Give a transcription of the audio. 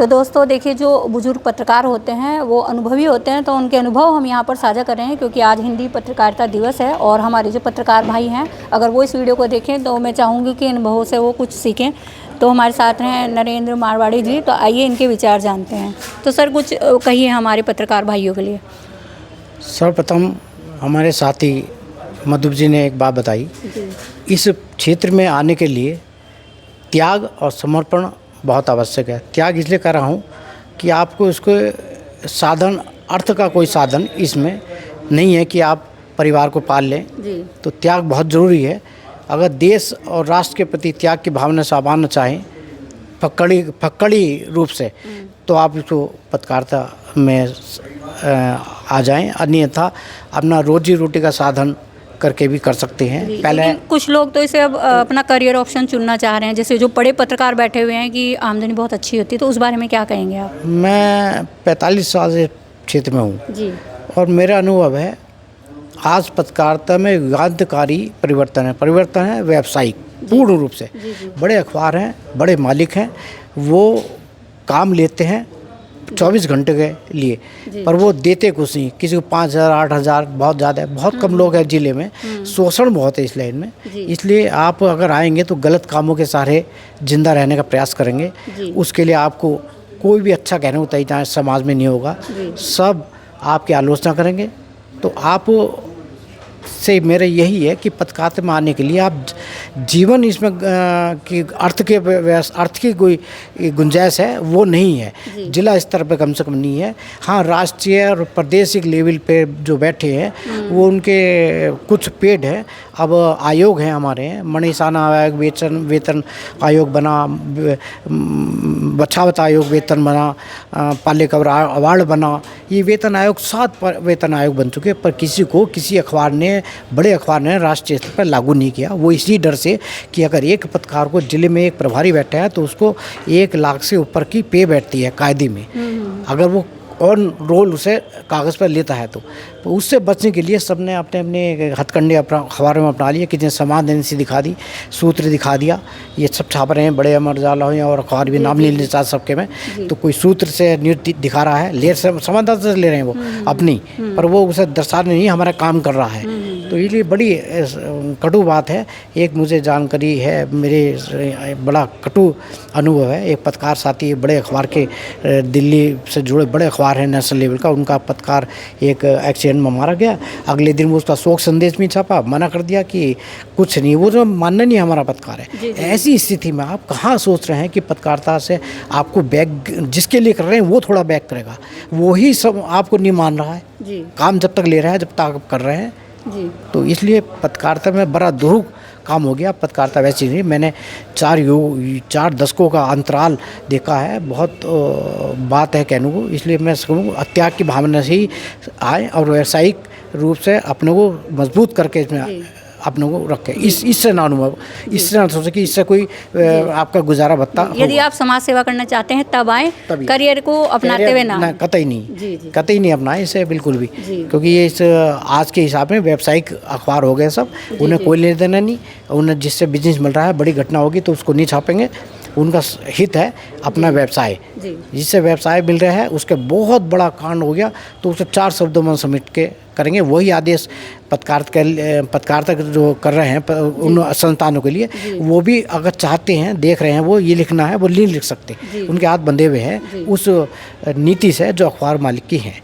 तो दोस्तों देखिए, जो बुजुर्ग पत्रकार होते हैं वो अनुभवी होते हैं, तो उनके अनुभव हम यहाँ पर साझा कर रहे हैं क्योंकि आज हिंदी पत्रकारिता दिवस है और हमारे जो पत्रकार भाई हैं अगर वो इस वीडियो को देखें तो मैं चाहूँगी कि अनुभवों से वो कुछ सीखें। तो हमारे साथ हैं नरेंद्र मारवाड़ी जी, तो आइए इनके विचार जानते हैं। तो सर कुछ कहिए हमारे पत्रकार भाइयों के लिए। सर्वप्रथम हमारे साथी मधुप जी ने एक बात बताई, इस क्षेत्र में आने के लिए त्याग और समर्पण बहुत आवश्यक है। त्याग इसलिए कर रहा हूँ कि आपको इसको साधन, अर्थ का कोई साधन इसमें नहीं है कि आप परिवार को पाल लें जी। तो त्याग बहुत ज़रूरी है। अगर देश और राष्ट्र के प्रति त्याग की भावना से आवाना चाहें फक्कड़ी रूप से, तो आप इसको पत्रकारिता में आ जाएं, अन्यथा अपना रोजी रोटी का साधन करके भी कर सकते हैं। पहले कुछ लोग तो इसे अब अपना करियर ऑप्शन चुनना चाह रहे हैं, जैसे जो बड़े पत्रकार बैठे हुए हैं कि आमदनी बहुत अच्छी होती है, तो उस बारे में क्या कहेंगे आप? मैं 45 साल से क्षेत्र में हूँ जी, और मेरा अनुभव है आज पत्रकारिता में युगांतकारी परिवर्तन है व्यावसायिक पूर्ण रूप से। बड़े अखबार हैं, बड़े मालिक हैं, वो काम लेते हैं 24 घंटे के लिए, पर वो देते कुछ नहीं। किसी को 5,000 8,000 बहुत ज़्यादा है, बहुत कम लोग हैं ज़िले में, शोषण बहुत है इस लाइन में। इसलिए आप अगर आएंगे तो गलत कामों के सहारे जिंदा रहने का प्रयास करेंगे। उसके लिए आपको कोई भी अच्छा कहने को तैयार समाज में नहीं होगा, सब आपकी आलोचना करेंगे। तो आप से मेरा यही है कि पत्रकारिता में आने के लिए आप जीवन इसमें कि अर्थ की कोई गुंजाइश है वो नहीं है, जिला स्तर पे कम से कम नहीं है। हाँ, राष्ट्रीय और प्रादेशिक लेवल पे जो बैठे हैं वो उनके कुछ पेड है। अब आयोग हैं हमारे हैं, मणिसाना आयोग, वेतन आयोग बना, बछावत आयोग वेतन बना, पालेकर अवार्ड बना, ये वेतन आयोग 7 वेतन आयोग बन चुके, पर किसी को किसी अखबार ने, बड़े अखबार ने राष्ट्रीय स्तर पर लागू नहीं किया। वो इसी डर से कि अगर एक पत्रकार को जिले में एक प्रभारी बैठा है तो उसको 1 लाख से ऊपर की पे बैठती है कायदे में, अगर वो ऑन रोल उसे कागज़ पर लेता है तो उससे बचने के लिए सबने अपने अपने हथकंडे अपना अखबारों में अपना लिए। किसी ने समाधान से दिखा दी, सूत्र दिखा दिया, ये सब छाप रहे हैं बड़े अमर उजाला हो और अखबार भी नाम नहीं लेना चाहते सबके में, तो कोई सूत्र से न्यूज़ दिखा रहा है, ले समाधान से ले रहे हैं वो अपनी, पर वो उसे दर्शा नहीं हमारा काम कर रहा है। तो इसलिए बड़ी कटु बात है। एक मुझे जानकारी है, मेरे बड़ा कटु अनुभव है। एक पत्रकार साथी बड़े अखबार के, दिल्ली से जुड़े बड़े अखबार है नेशनल लेवल का, उनका पत्रकार एक एक्सीडेंट में मारा गया। अगले दिन वो उसका शोक संदेश में छापा, मना कर दिया कि कुछ नहीं, वो जो मानना नहीं हमारा पत्रकार है। ऐसी स्थिति में आप कहाँ सोच रहे हैं कि पत्रकारिता से आपको बैक जिसके लिए कर रहे हैं वो थोड़ा बैक करेगा, वही सब आपको नहीं मान रहा है जी। काम जब तक ले रहा है, जब तक आप कर रहे हैं जी। तो इसलिए पत्रकारिता में बड़ा दुरूह काम हो गया। पत्रकारिता वैसी नहीं, मैंने 4 दशकों का अंतराल देखा है, बहुत बात है कहने को। इसलिए मैं कहूँ त्याग की भावना से ही आए और व्यावसायिक रूप से अपने को मजबूत करके इसमें अपने को रखें। इससे ना अनुभव, इससे ना सोचे कि इससे कोई आपका गुजारा भत्ता। यदि आप समाज सेवा करना चाहते हैं तब आए, करियर को अपनाते हुए ना, कतई नहीं, कतई नहीं अपनाएं इसे बिल्कुल भी, क्योंकि ये इस आज के हिसाब में व्यावसायिक अखबार हो गए सब, उन्हें कोई लेना देना नहीं। उन्हें जिससे बिजनेस मिल रहा है, बड़ी घटना होगी तो उसको नहीं छापेंगे। उनका हित है अपना व्यवसाय, जिससे व्यवसाय मिल रहा है उसके बहुत बड़ा कांड हो गया तो उसे 4 शब्दों में समेट के करेंगे। वही आदेश पत्रकारिता जो कर रहे हैं उन संस्थानों के लिए, वो भी अगर चाहते हैं, देख रहे हैं, वो ये लिखना है वो नहीं लिख सकते, उनके हाथ बंधे हुए हैं उस नीति से जो अखबार मालिक की है।